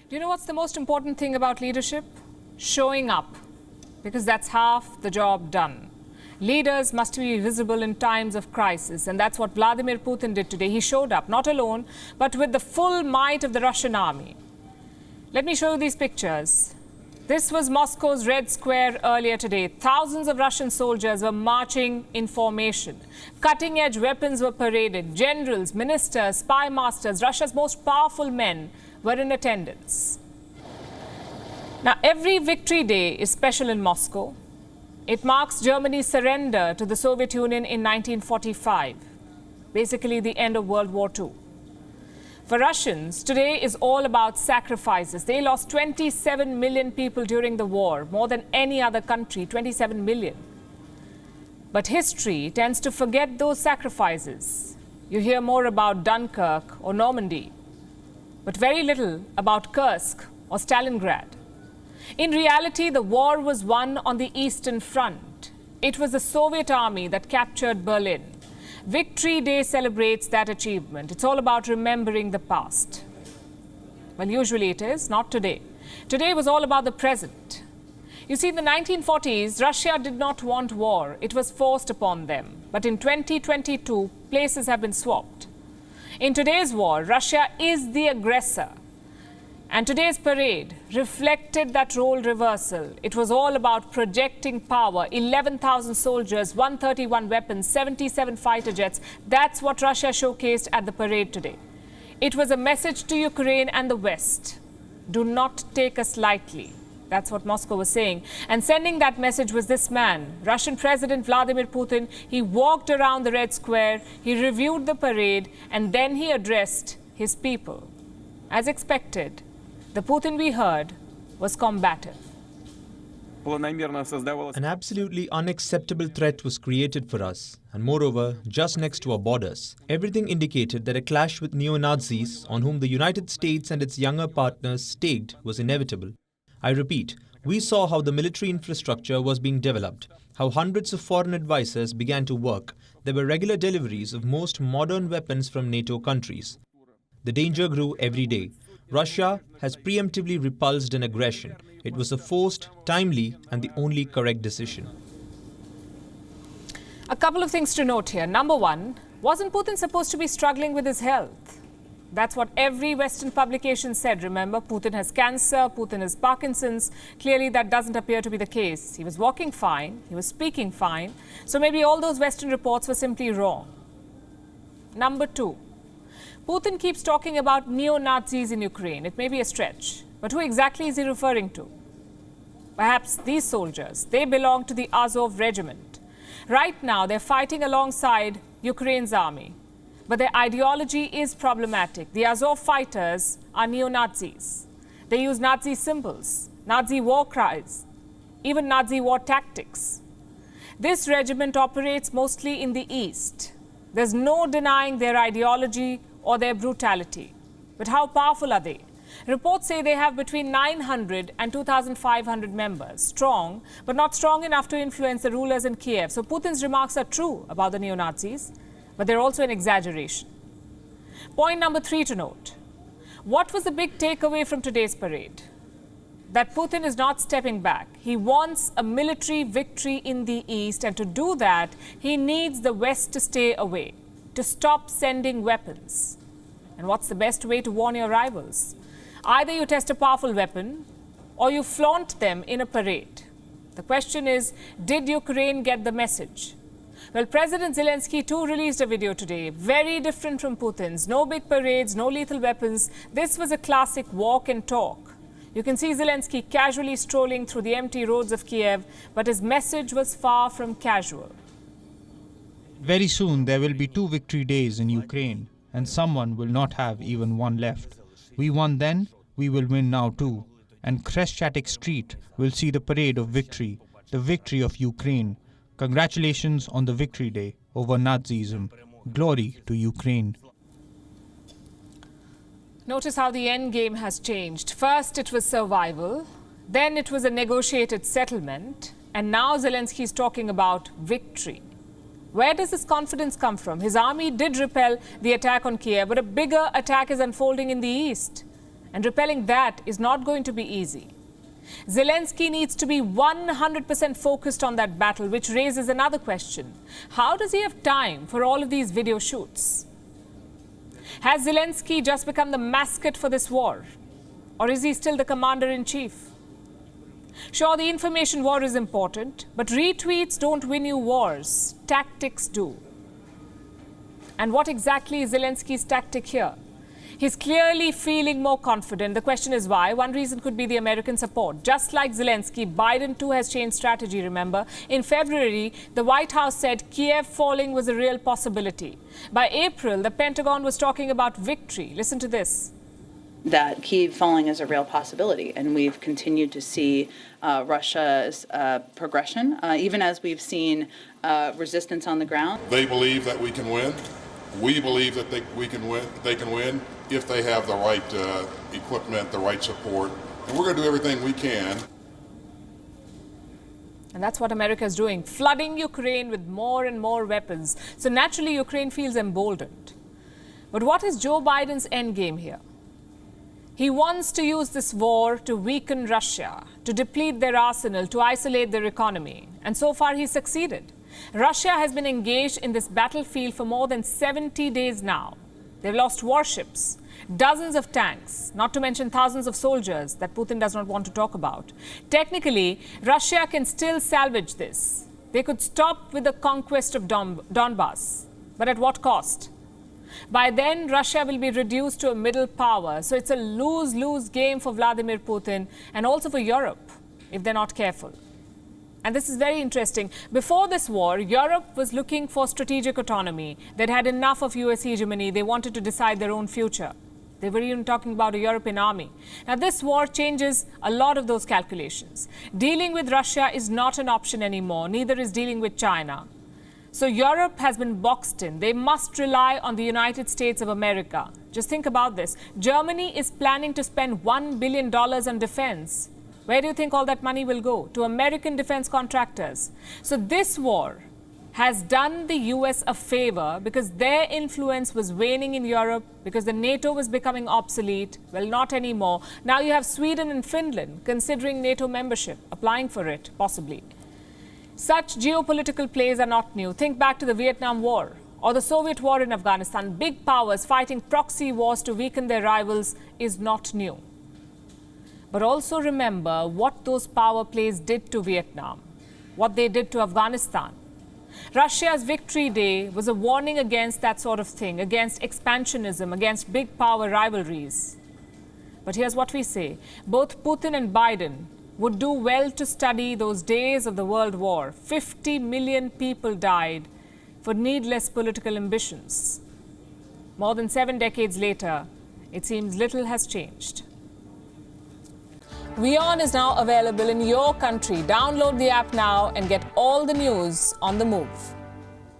Do you know what's the most important thing about leadership? Showing up, because that's half the job done. Leaders must be visible in times of crisis, and that's what Vladimir Putin did today. He showed up, not alone, but with the full might of the Russian army. Let me show you these pictures. This was Moscow's Red Square earlier today. Thousands of Russian soldiers were marching in formation. Cutting-edge weapons were paraded. Generals, ministers, spy masters, Russia's most powerful men were in attendance. Now, every victory day is special in Moscow. It marks Germany's surrender to the Soviet Union in 1945, basically the end of World War II. For Russians, today is all about sacrifices. They lost 27 million people during the war, more than any other country, 27 million. But history tends to forget those sacrifices. You hear more about Dunkirk or Normandy, but very little about Kursk or Stalingrad. In reality, the war was won on the Eastern Front. It was the Soviet army that captured Berlin. Victory Day celebrates that achievement. It's all about remembering the past. Well, usually it is, not today. Today was all about the present. You see, in the 1940s, Russia did not want war. It was forced upon them. But in 2022, places have been swapped. In today's war, Russia is the aggressor. And today's parade reflected that role reversal. It was all about projecting power. 11,000 soldiers, 131 weapons, 77 fighter jets. That's what Russia showcased at the parade today. It was a message to Ukraine and the West. Do not take us lightly. That's what Moscow was saying. And sending that message was this man, Russian President Vladimir Putin. He walked around the Red Square, he reviewed the parade, and then he addressed his people. As expected, the Putin we heard was combative. An absolutely unacceptable threat was created for us, and moreover, just next to our borders. Everything indicated that a clash with neo-Nazis, on whom the United States and its younger partners staked, was inevitable. I repeat, we saw how the military infrastructure was being developed, how hundreds of foreign advisors began to work. There were regular deliveries of most modern weapons from NATO countries. The danger grew every day. Russia has preemptively repulsed an aggression. It was a forced, timely, and the only correct decision. A couple of things to note here. Number one, wasn't Putin supposed to be struggling with his health? That's what every Western publication said. Remember, Putin has cancer, Putin has Parkinson's. Clearly, that doesn't appear to be the case. He was walking fine, he was speaking fine. So maybe all those Western reports were simply wrong. Number two, Putin keeps talking about neo-Nazis in Ukraine. It may be a stretch, but who exactly is he referring to? Perhaps these soldiers. They belong to the Azov regiment. Right now, they're fighting alongside Ukraine's army, but their ideology is problematic. The Azov fighters are neo-Nazis. They use Nazi symbols, Nazi war cries, even Nazi war tactics. This regiment operates mostly in the East. There's no denying their ideology or their brutality. But how powerful are they? Reports say they have between 900 and 2,500 members. Strong, but not strong enough to influence the rulers in Kiev. So Putin's remarks are true about the neo-Nazis, but they're also an exaggeration. Point number three to note. What was the big takeaway from today's parade? That Putin is not stepping back. He wants a military victory in the East, and to do that, he needs the West to stay away, to stop sending weapons. And what's the best way to warn your rivals? Either you test a powerful weapon or you flaunt them in a parade. The question is, did Ukraine get the message? Well, President Zelensky too released a video today, very different from Putin's. No big parades, no lethal weapons. This was a classic walk and talk. You can see Zelensky casually strolling through the empty roads of Kiev, but his message was far from casual. Very soon there will be 2 victory days in Ukraine, and someone will not have even one left. We won then, we will win now too. And Khreshchatyk Street will see the parade of victory, the victory of Ukraine. Congratulations on the victory day over Nazism. Glory to Ukraine. Notice how the end game has changed. First it was survival, then it was a negotiated settlement, and now Zelensky is talking about victory. Where does this confidence come from? His army did repel the attack on Kiev, but a bigger attack is unfolding in the east. And repelling that is not going to be easy. Zelensky needs to be 100% focused on that battle, which raises another question. How does he have time for all of these video shoots? Has Zelensky just become the mascot for this war? Or is he still the commander-in-chief? Sure, the information war is important, but retweets don't win you wars. Tactics do. And what exactly is Zelensky's tactic here? He's clearly feeling more confident. The question is why. One reason could be the American support. Just like Zelensky, Biden too has changed strategy, remember? In February, the White House said Kiev falling was a real possibility. By April, the Pentagon was talking about victory. Listen to this. That Kyiv falling is a real possibility, and we've continued to see Russia's progression, even as we've seen resistance on the ground. They believe that we can win. We believe that they can win if they have the right equipment, the right support, and we're going to do everything we can. And that's what America is doing, flooding Ukraine with more and more weapons. So naturally, Ukraine feels emboldened. But what is Joe Biden's endgame here? He wants to use this war to weaken Russia, to deplete their arsenal, to isolate their economy. And so far, he's succeeded. Russia has been engaged in this battlefield for more than 70 days now. They've lost warships, dozens of tanks, not to mention thousands of soldiers that Putin does not want to talk about. Technically, Russia can still salvage this. They could stop with the conquest of Donbass. But at what cost? By then, Russia will be reduced to a middle power. So it's a lose-lose game for Vladimir Putin and also for Europe, if they're not careful. And this is very interesting. Before this war, Europe was looking for strategic autonomy. They'd had enough of US hegemony. They wanted to decide their own future. They were even talking about a European army. Now, this war changes a lot of those calculations. Dealing with Russia is not an option anymore. Neither is dealing with China. So Europe has been boxed in. They must rely on the United States of America. Just think about this. Germany is planning to spend $1 billion on defense. Where do you think all that money will go? To American defense contractors. So this war has done the US a favor because their influence was waning in Europe, because the NATO was becoming obsolete. Well, not anymore. Now you have Sweden and Finland considering NATO membership, applying for it, possibly. Such geopolitical plays are not new. Think back to the Vietnam War or the Soviet war in Afghanistan. Big powers fighting proxy wars to weaken their rivals is not new. But also remember what those power plays did to Vietnam, what they did to Afghanistan. Russia's Victory Day was a warning against that sort of thing, against expansionism, against big power rivalries. But here's what we say. Both Putin and Biden would do well to study those days of the World War. 50 million people died for needless political ambitions. More than 7 decades later, it seems little has changed. WION is now available in your country. Download the app now and get all the news on the move.